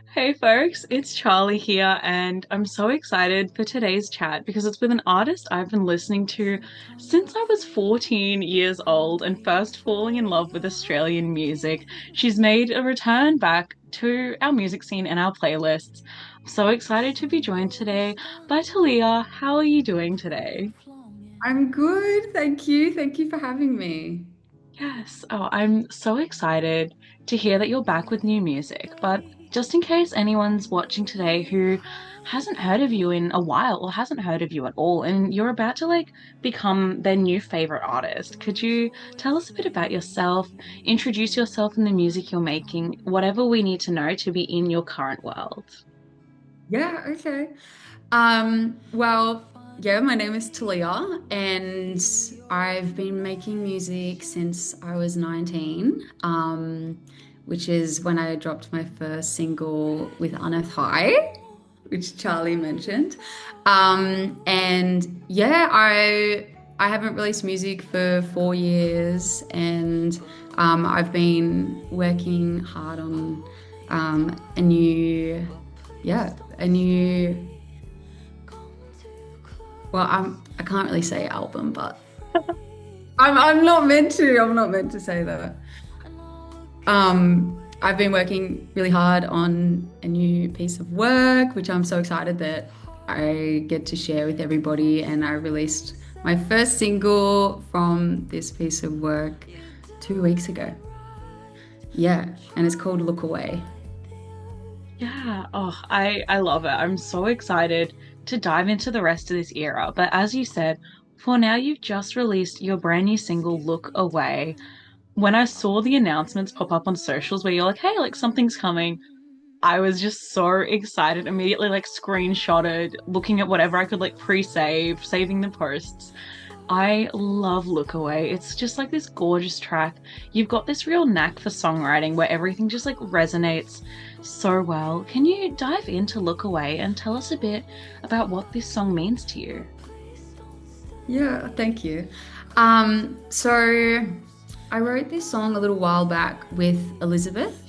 Hey folks, it's Charlie here, and I'm so excited for today's chat because it's with an artist I've been listening to since I was 14 years old and first falling in love with Australian music. She's made a return back to our music scene and our playlists. I'm so excited to be joined today by Talia. How are you doing today? I'm good, thank you. Thank you for having me. Yes. Oh, I'm so excited to hear that you're back with new music. But just in case anyone's watching today who hasn't heard of you in a while or hasn't heard of you at all, and you're about to become their new favorite artist, could you tell us a bit about yourself, introduce yourself and the music you're making, whatever we need to know to be in your current world? Yeah, okay. Well, yeah, my name is Tulliah, and I've been making music since I was 19, which is when I dropped my first single with Unearthed High, which Charlie mentioned. And yeah, I haven't released music for 4 years, and I've been working hard on a new, yeah, a new. Well, I can't really say album, but I'm not meant to. I'm not meant to say that. I've been working really hard on a new piece of work, which I'm so excited that I get to share with everybody. And I released my first single from this piece of work 2 weeks ago. Yeah, and it's called Look Away. Yeah, oh, I love it. I'm so excited to dive into the rest of this era. But as you said, for now you've just released your brand new single, Look Away. When I saw the announcements pop up on socials where you're like, hey, like something's coming, I was just so excited, immediately like screenshotted, looking at whatever I could like pre-save, saving the posts. I love Look Away. It's just like this gorgeous track. You've got this real knack for songwriting where everything just like resonates so well. Can you dive into Look Away and tell us a bit about what this song means to you? Yeah, thank you. So I wrote this song a little while back with Elizabeth,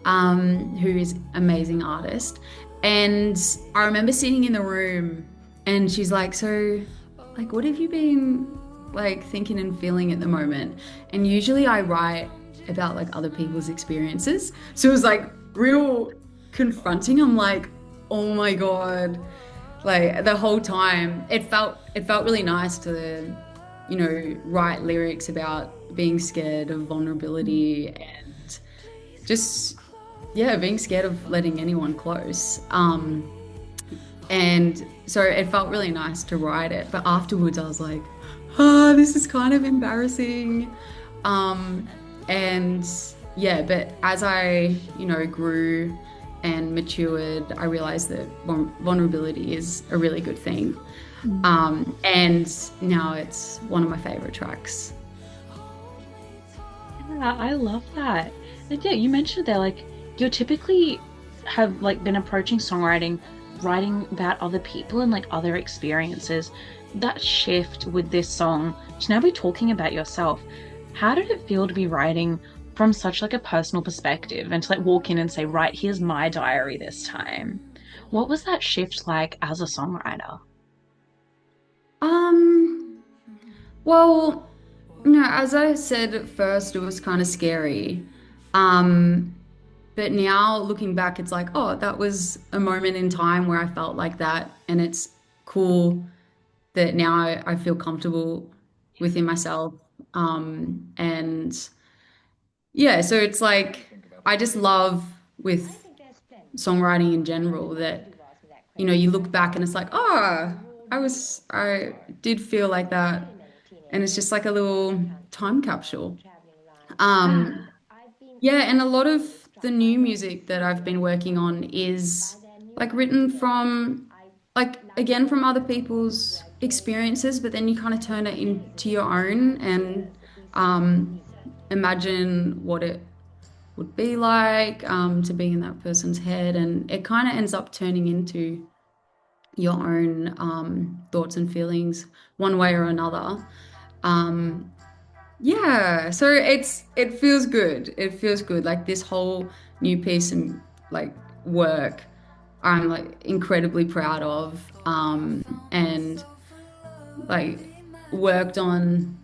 who is amazing artist. And I remember sitting in the room and she's like, so like what have you been like thinking and feeling at the moment? And usually I write about like other people's experiences. So it was like real confronting. I'm like, oh my God. Like the whole time it felt really nice to, write lyrics about being scared of vulnerability and just yeah, being scared of letting anyone close. And so it felt really nice to write it. But afterwards, I was like, this is kind of embarrassing. Um, and yeah, but as I, grew and matured, I realized that vulnerability is a really good thing. And now it's one of my favorite tracks. Yeah, I love that. And yeah, you mentioned there, like, you're typically have like been approaching songwriting, writing about other people and like other experiences. That shift with this song to now be talking about yourself. How did it feel to be writing from such like a personal perspective and to like walk in and say, right, here's my diary this time? What was that shift like as a songwriter? Um, well, as I said at first, it was kind of scary. Um, but now looking back, it's like, oh, that was a moment in time where I felt like that. And it's cool that now I feel comfortable within myself. And yeah, so it's like, I just love with songwriting in general that, you look back and it's like, oh, I did feel like that. And it's just like a little time capsule. Yeah. Um, yeah, and a lot of the new music that I've been working on is like written from, like, again, from other people's experiences, but then you kind of turn it into your own and um, imagine what it would be like to be in that person's head. And it kind of ends up turning into your own thoughts and feelings one way or another. Um, yeah, so it feels good. It feels good. Like this whole new piece and like work I'm like incredibly proud of, and like worked on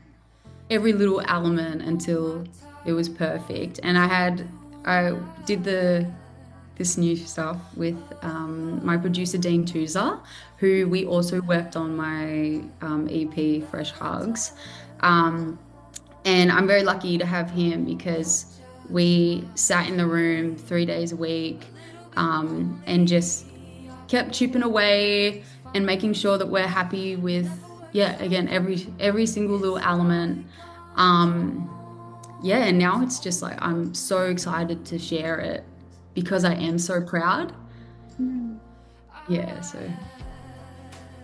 every little element until it was perfect. And I did this new stuff with my producer Dean Tuza, who we also worked on my EP Fresh Hugs. Um, and I'm very lucky to have him because we sat in the room 3 days a week, and just kept chipping away and making sure that we're happy with, yeah, again, every single little element. Um, yeah, and now it's just like I'm so excited to share it because I am so proud. Mm. Yeah, so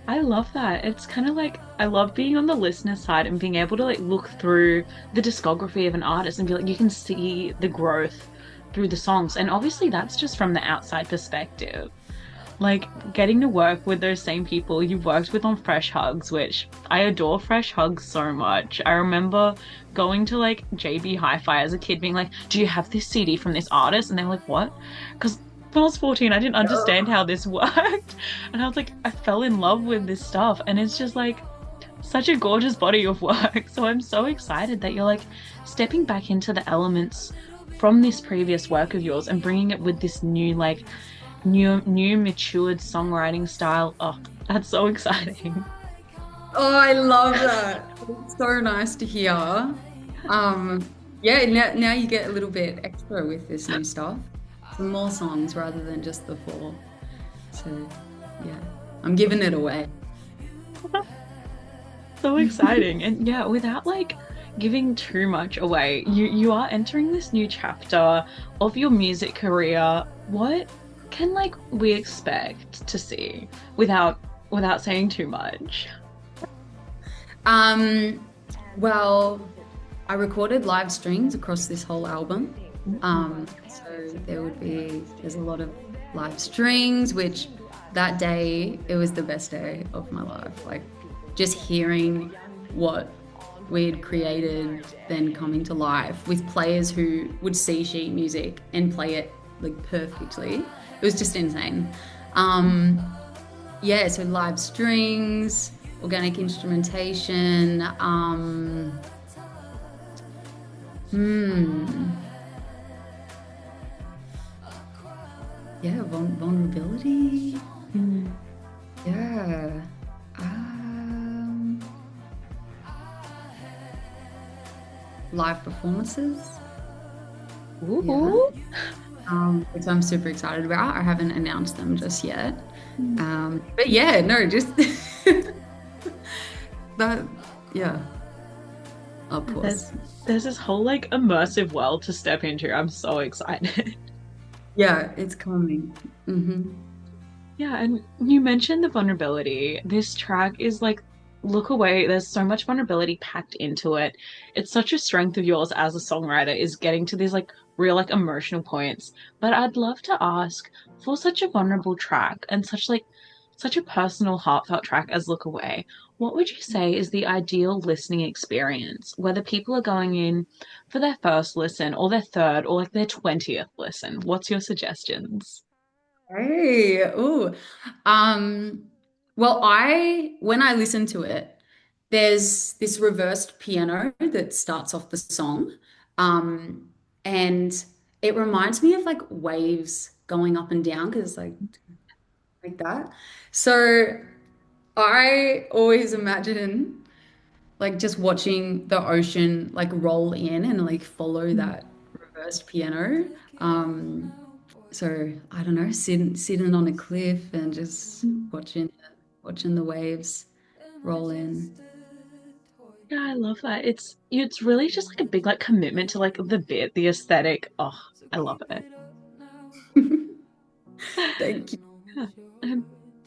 I love that. It's kind of like I love being on the listener side and being able to like look through the discography of an artist and be like, you can see the growth through the songs. And obviously, that's just from the outside perspective. Like getting to work with those same people you worked with on Fresh Hugs, which I adore Fresh Hugs so much. I remember going to like JB Hi-Fi as a kid being like, do you have this CD from this artist? And they were like, what? Because when I was 14, I didn't understand how this worked. And I was like, I fell in love with this stuff. And it's just like such a gorgeous body of work. So I'm so excited that you're like stepping back into the elements from this previous work of yours and bringing it with this new like new matured songwriting style. Oh, that's so exciting. oh, I love that. It's so nice to hear. Yeah, now you get a little bit extra with this new stuff. Some more songs rather than just the four. So, yeah, I'm giving it away. So exciting. And yeah, without like giving too much away, you are entering this new chapter of your music career. What can like we expect to see without saying too much? Um, well, I recorded live strings across this whole album. So there's a lot of live strings, which that day it was the best day of my life. Like just hearing what we'd created then coming to life with players who would see sheet music and play it like perfectly. It was just insane. Um, yeah, so live strings, organic instrumentation, hmm, yeah, vulnerability. Mm. Yeah. Live performances. Yeah. Ooh. Which I'm super excited about. I haven't announced them just yet. But yeah, no, just that, yeah, of There's course. there's this whole like immersive world to step into. I'm so excited. Yeah, it's coming. Yeah, and you mentioned the vulnerability. This track is like, look away. There's so much vulnerability packed into it. It's such a strength of yours as a songwriter is getting to these like real like emotional points. But I'd love to ask for such a vulnerable track and such a personal, heartfelt track as Look Away, what would you say is the ideal listening experience? Whether people are going in for their first listen or their third or like their 20th listen. What's your suggestions? Hey, oh, um, well, when I listen to it, there's this reversed piano that starts off the song, um, and it reminds me of like waves going up and down because it's like that. So I always imagine like just watching the ocean like roll in and like follow that reversed piano. Um, so I don't know, sitting on a cliff and just watching the waves roll in. Yeah, I love that. It's really just like a big like commitment to like the bit, the aesthetic. Oh, I love it. Thank you. Yeah. Um,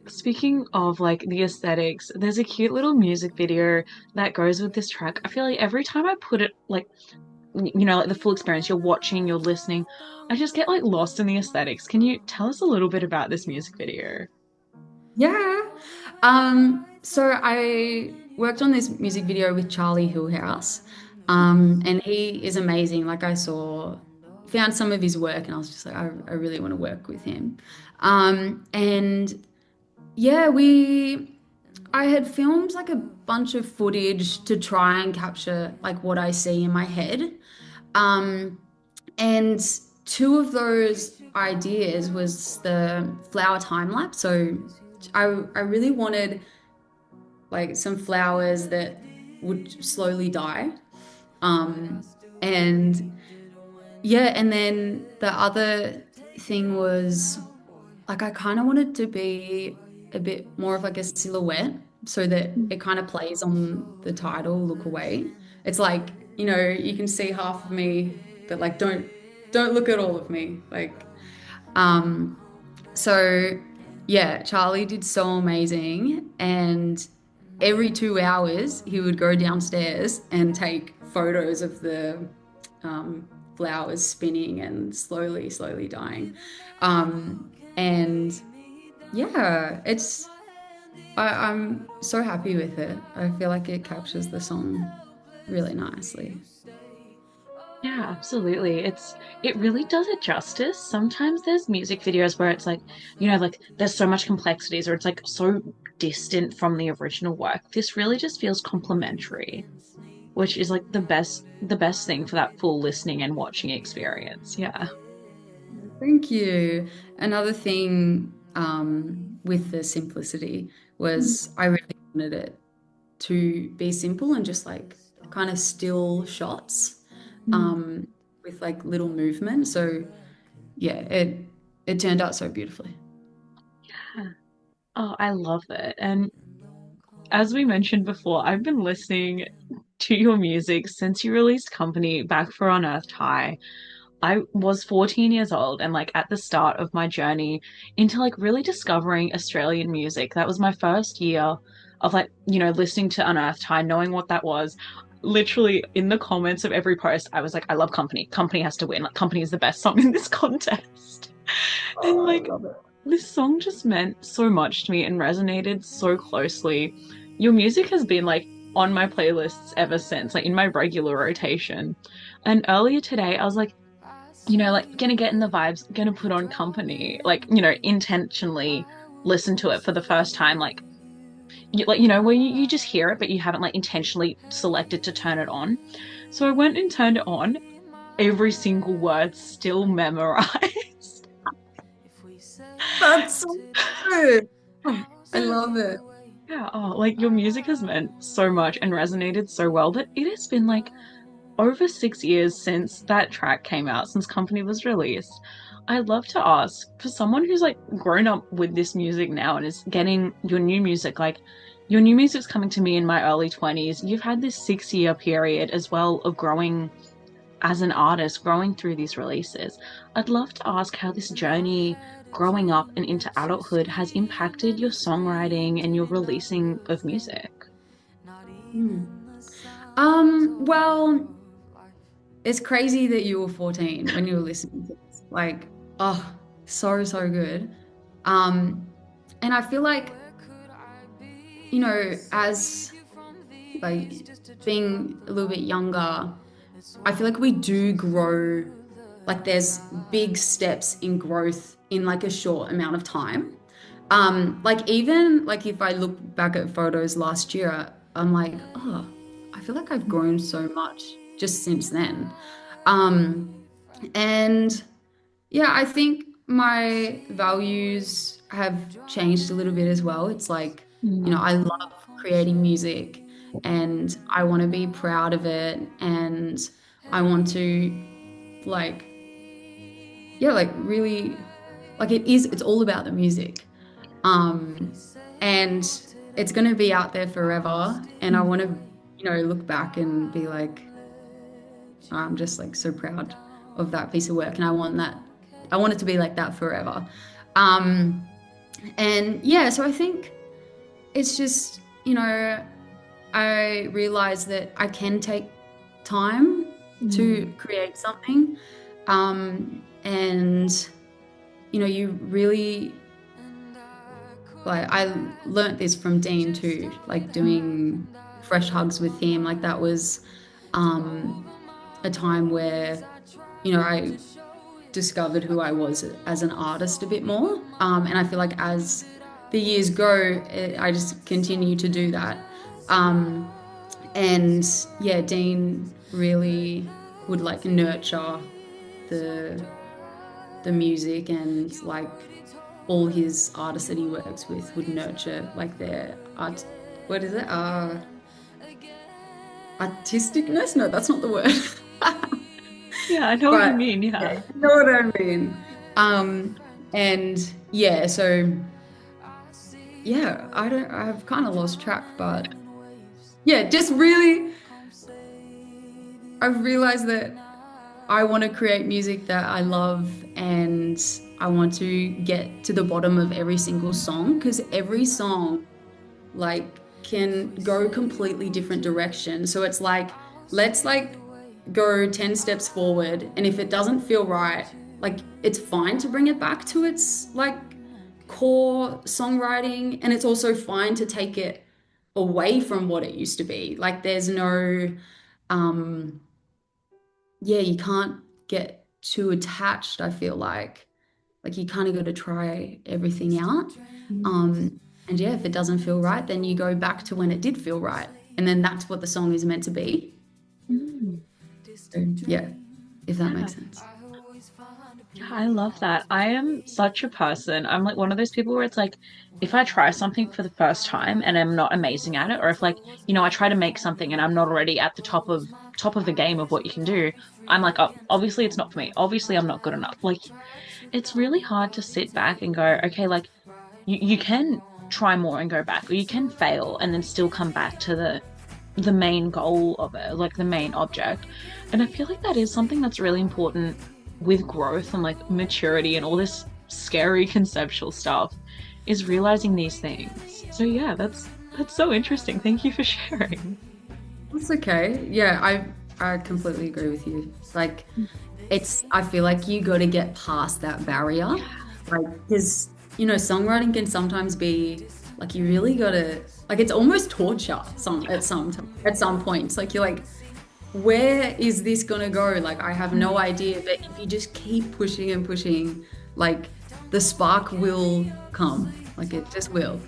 Speaking of like the aesthetics, there's a cute little music video that goes with this track. I feel like every time I put it like you know, like the full experience, you're watching, you're listening, I just get like lost in the aesthetics. Can you tell us a little bit about this music video? Yeah. So I worked on this music video with Charlie Hillhouse. And he is amazing. Like I saw found some of his work and I was just like, I really want to work with him. And yeah, I had filmed like a bunch of footage to try and capture like what I see in my head. Um, and two of those ideas was the flower time lapse. So I really wanted like some flowers that would slowly die. Um, and yeah, and then the other thing was like I kind of wanted to be a bit more of like a silhouette so that it kind of plays on the title, Look Away. It's like, you can see half of me, but like don't look at all of me. Um so yeah, Charlie did so amazing, and every 2 hours he would go downstairs and take photos of the flowers spinning and slowly dying. And yeah, I'm so happy with it. I feel like it captures the song really nicely. Yeah, absolutely. It really does it justice. Sometimes there's music videos where it's like, like there's so much complexities or it's like so distant from the original work. This really just feels complimentary, which is like the best thing for that full listening and watching experience. Yeah. Thank you. Another thing with the simplicity was I really wanted it to be simple and just like kind of still shots Mm. um, with like little movement. So yeah, it turned out so beautifully. Yeah. Oh, I love it. And as we mentioned before, I've been listening to your music since you released Company back for Unearthed High. I was 14 years old and like at the start of my journey into like really discovering Australian music. That was my first year of like, listening to Unearthed High, knowing what that was. Literally in the comments of every post, I was like, I love Company. Company has to win. Like, Company is the best song in this contest. And Oh, I like, love it. this song just meant so much to me and resonated so closely. Your music has been like on my playlists ever since, like in my regular rotation. And earlier today, I was like, like gonna get in the vibes, gonna put on Company, like, intentionally listen to it for the first time, where you just hear it, but you haven't like intentionally selected to turn it on. So I went and turned it on, every single word still memorized. That's so good. Oh, I love it. Yeah, oh, like your music has meant so much and resonated so well that it has been like over 6 years since that track came out, since Company was released. I'd love to ask for someone who's like grown up with this music now and is getting your new music, like your new music's coming to me in my early 20s. You've had this 6 year period as well of growing as an artist, growing through these releases. I'd love to ask how this journey growing up and into adulthood has impacted your songwriting and your releasing of music. Hmm. Well, it's crazy that you were 14 when you were listening to this. Like, oh, so good. Um, and I feel like, as like being a little bit younger, I feel like we do grow, like there's big steps in growth in like a short amount of time. Like even like if I look back at photos last year, I'm like, oh, I feel like I've grown so much just since then. Um, and yeah, I think my values have changed a little bit as well. It's like, Mm. I love creating music and I want to be proud of it, and I want to like, yeah, like really like it's all about the music. Um, and it's going to be out there forever. And I want to, look back and be like, I'm just like so proud of that piece of work. And I want it to be like that forever. Um, and yeah, so I think it's just, I realize that I can take time Mm. to create something. And, you really like I learnt this from Dean too, like doing fresh hugs with him. Like that was a time where, I discovered who I was as an artist a bit more. And I feel like as the years go, I just continue to do that. Um, and yeah, Dean really would like nurture the the music, and like all his artists that he works with would nurture like their art. What is it? Artisticness? No, that's not the word. Yeah, I know what you But mean. yeah, Yeah. you know what I mean. And yeah, so yeah, I've kind of lost track, but yeah, just really, I've realized that I want to create music that I love, and I want to get to the bottom of every single song, because every song like can go completely different direction. So it's like, let's like go 10 steps forward, and if it doesn't feel right, like it's fine to bring it back to its like core songwriting, and it's also fine to take it away from what it used to be. Like there's no um yeah, you can't get too attached, I feel like. Like you kind of got to try everything out. And yeah, if it doesn't feel right, then you go back to when it did feel right. And then that's what the song is meant to be. Mm. So, yeah, if that Yeah. makes sense. Yeah, I love that. I am such a person. I'm like one of those people where it's like, if I try something for the first time and I'm not amazing at it, or if like, I try to make something and I'm not already at the top of the game of what you can do, I'm like, oh, obviously it's not for me. Obviously I'm not good enough. Like, it's really hard to sit back and go, okay, like you can try more and go back, or you can fail and then still come back to the main goal of it, like the main object. And I feel like that is something that's really important with growth and like maturity and all this scary conceptual stuff, is realizing these things. So yeah, that's so interesting. Thank you for sharing. That's okay. Yeah, I completely agree with you. Like I feel like you got to get past that barrier. Like because songwriting can sometimes be like you really got to like it's almost torture at some points. Like you're like, where is this gonna go? Like I have no idea. But if you just keep pushing and pushing, like the spark will come. Like it just will.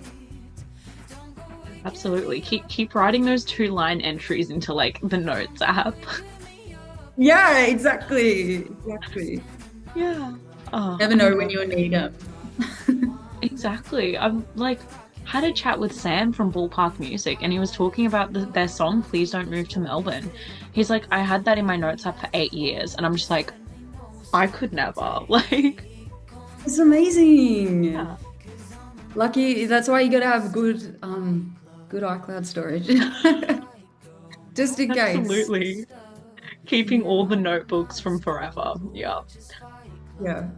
Absolutely. Keep writing those 2-line entries into like the notes app. Yeah, exactly. Exactly. Yeah. Oh, Never I know when love you'll need them. exactly. I'm like had a chat with Sam from Ballpark Music, and he was talking about their song "Please Don't Move to Melbourne." He's like, I had that in my notes app for 8 years, and I'm just like, I could never. Like, It's amazing. yeah, Lucky, that's why you gotta have good iCloud storage. Just in case. absolutely. Keeping all the notebooks from forever. Yeah. Yeah.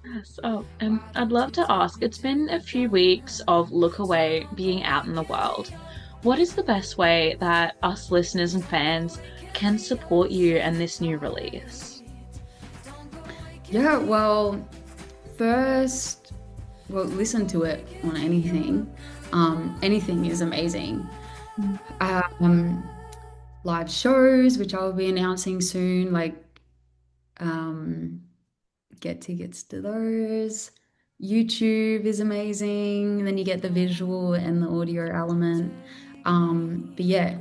Yes. Oh, and I'd love to ask, it's been a few weeks of Look Away being out in the world. What is the best way that us listeners and fans can support you and this new release? Yeah, well, first, well, listen to it on anything. Anything is amazing. Mm. Um, Live shows, which I'll be announcing soon, like um, get tickets to those. YouTube is amazing. And then you get the visual and the audio element. But yeah,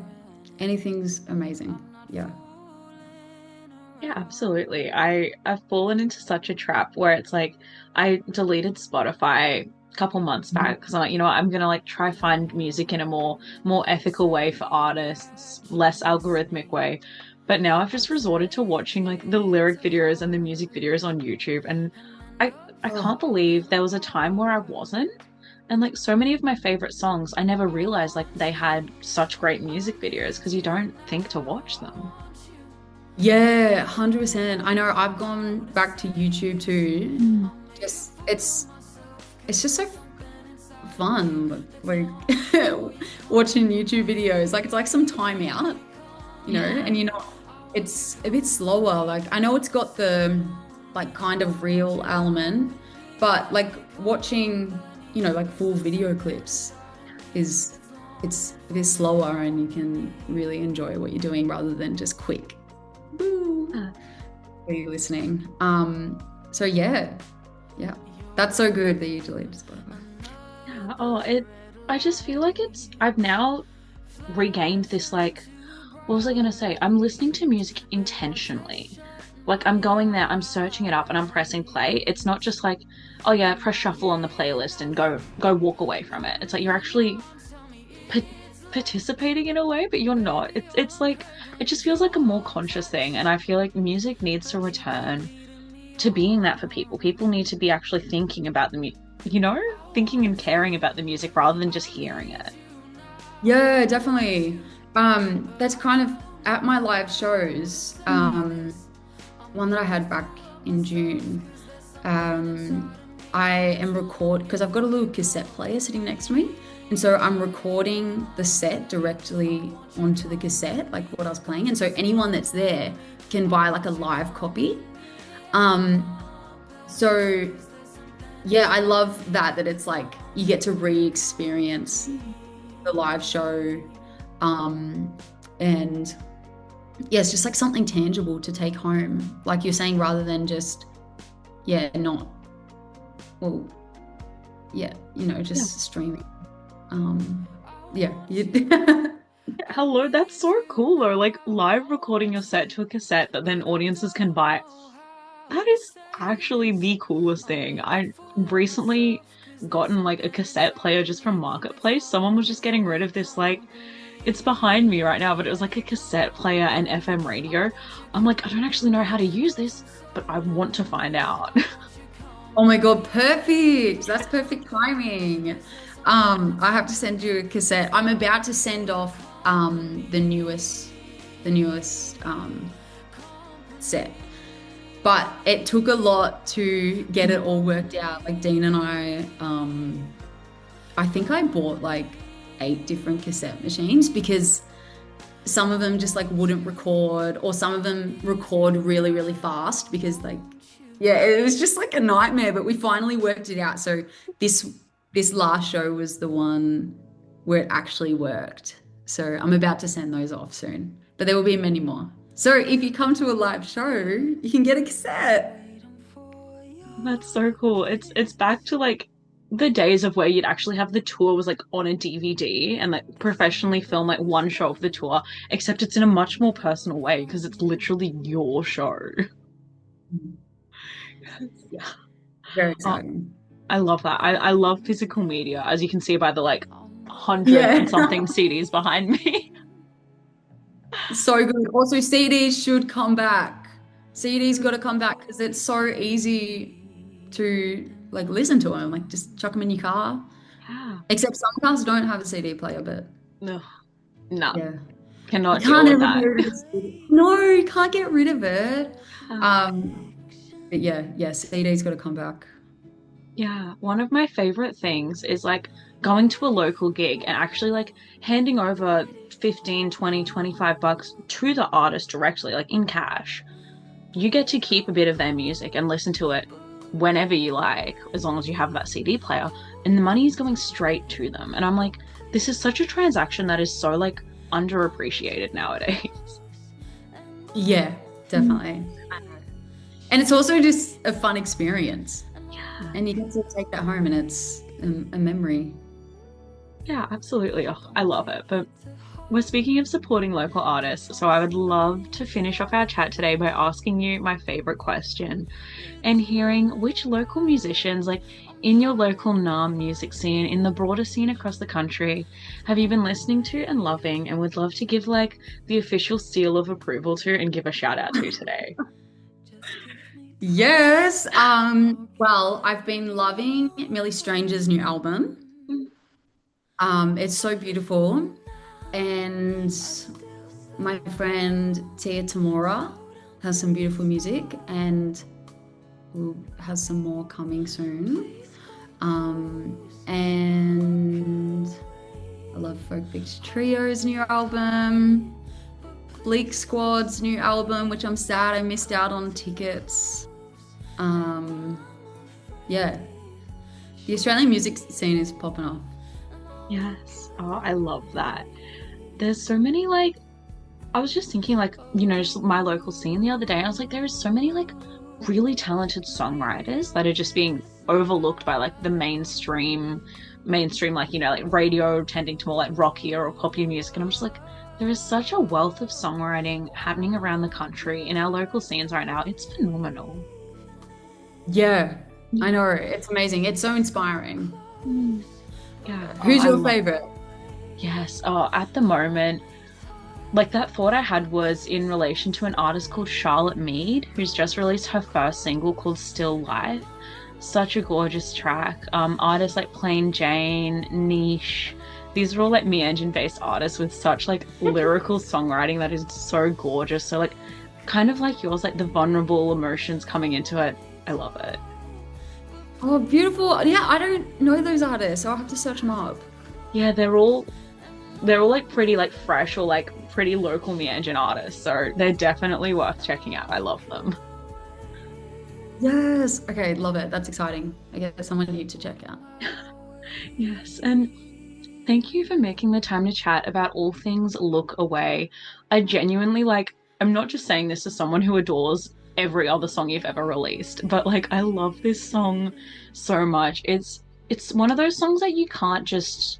anything's amazing. Yeah. Yeah, absolutely. I've fallen into such a trap where it's like I deleted Spotify a couple months back because I'm like, what, I'm gonna like try find music in a more ethical way for artists, less algorithmic way. But now I've just resorted to watching like the lyric videos and the music videos on YouTube, and I I Oh, can't believe there was a time where I wasn't. And like so many of my favorite songs, I never realized like they had such great music videos because you don't think to watch them. yeah, 100%. I know I've gone back to YouTube too. Mm. Just it's just so fun, like watching YouTube videos. Like it's like some time out, Yeah. and it's a bit slower. Like I know it's got the like kind of real element, but like watching, like full video clips is it's a bit slower, and you can really enjoy what you're doing rather than just quick. Woo. Yeah. you're listening. So yeah, yeah, that's so good that you deleted Spotify. Yeah. I just feel like I've now regained this, like, what was I gonna say? I'm listening to music intentionally. Like, I'm going there, I'm searching it up, and I'm pressing play. It's not just like, oh yeah, press shuffle on the playlist and go walk away from it. It's like you're actually pa participating in a way, but you're not. It's like it just feels like a more conscious thing, and I feel like music needs to return to being that for people. People need to be actually thinking about the thinking and caring about the music rather than just hearing it. Yeah, definitely. That's kind of at my live shows. Mm. One that I had back in June. I am because I've got a little cassette player sitting next to me, and so I'm recording the set directly onto the cassette, like what I was playing, and so anyone that's there can buy like a live copy. Um, so yeah, I love that it's like you get to re-experience the live show, and yeah, it's just like something tangible to take home, like you're saying, rather than just not well, Yeah. just streaming. Yeah. Hello, that's so cool though. Like live recording your set to a cassette that then audiences can buy. That is actually the coolest thing. I recently gotten like a cassette player just from Marketplace. Someone was just getting rid of this, like, it's behind me right now, but it was like a cassette player and FM radio. I'm like, I don't actually know how to use this, but I want to find out. Oh my God, perfect. That's perfect timing. I have to send you a cassette. I'm about to send off the newest set. But it took a lot to get it all worked out. Like Dean and I think I bought like 8 different cassette machines because some of them just like wouldn't record, or some of them record really, really fast because like, yeah, it was just like a nightmare, but we finally worked it out. So this this last show was the one where it actually worked. So I'm about to send those off soon, but there will be many more. So if you come to a live show, you can get a cassette. That's so cool. It's back to like the days of where you'd actually have the tour was like on a DVD and like professionally film like one show of the tour, except it's in a much more personal way because it's literally your show. Yeah. Very Oh, exciting. I love that. I love physical media, as you can see by the like 100 and Yeah. something CDs behind me. So good. Also, CDs should come back. CDs got to come back because it's so easy to like listen to them. Like just chuck them in your car. Yeah. Except some cars don't have a CD player, but No, no, yeah. You cannot deal can't with ever get that. rid of it. No, you can't get rid of it. Uh, But yeah, CD's got to come back. Yeah, one of my favorite things is like going to a local gig and actually like handing over 15, 20, 25 bucks to the artist directly, like in cash. You get to keep a bit of their music and listen to it whenever you like, as long as you have that CD player, and the money is going straight to them. And I'm like, this is such a transaction that is so like underappreciated nowadays. Yeah, Mm. definitely. And it's also just a fun experience. Yeah. And you get to take that home and it's a memory. Yeah, absolutely. Oh, I love it. But we're speaking of supporting local artists, so I would love to finish off our chat today by asking you my favorite question and hearing which local musicians, like in your local NAM music scene, in the broader scene across the country, have you been listening to and loving and would love to give like the official seal of approval to and give a shout out to today? Yes. Well, I've been loving Millie Strange's new album. It's so beautiful. And my friend Tia Tamora has some beautiful music and has some more coming soon. And I love Folk Beach Trio's new album, Bleak Squad's new album, which I'm sad I missed out on tickets. Um, yeah, the Australian music scene is popping off. Yes. Oh, I love that. There's so many like I was just thinking, like, just my local scene the other day. I was like, there is so many like really talented songwriters that are just being overlooked by like the mainstream, like, like radio tending to more like rockier or popular music. And I'm just like, there is such a wealth of songwriting happening around the country in our local scenes right now. It's phenomenal. Yeah, I Yeah. know. It's amazing. It's so inspiring. Mm. Yeah. Oh, Who's I your love. favorite? Yes. Oh, at the moment, like that thought I had was in relation to an artist called Charlotte Mead, who's just released her first single called Still Life. Such a gorgeous track. Artists like Plain Jane, Niche. These are all like me engine based artists with such like lyrical songwriting that is so gorgeous. So like kind of like yours, like the vulnerable emotions coming into it. I love it. Oh, beautiful. Yeah, I don't know those artists, so I'll have to search them up. Yeah, they're all like pretty like fresh or like pretty local me engine artists. So they're definitely worth checking out. I love them. Yes. Okay, love it. That's exciting. I guess someone new to check out. Yes, and thank you for making the time to chat about all things Look Away. I genuinely like, I'm not just saying this as someone who adores every other song you've ever released, but like I love this song so much. It's one of those songs that you can't just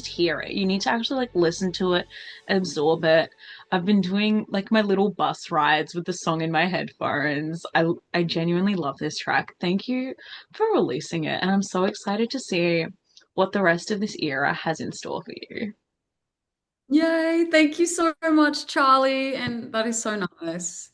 hear it. You need to actually like listen to it, absorb it. I've been doing like my little bus rides with the song in my headphones. I genuinely love this track. Thank you for releasing it, and I'm so excited to see what the rest of this era has in store for you. Yay. Thank you so much, Charlie. And that is so nice.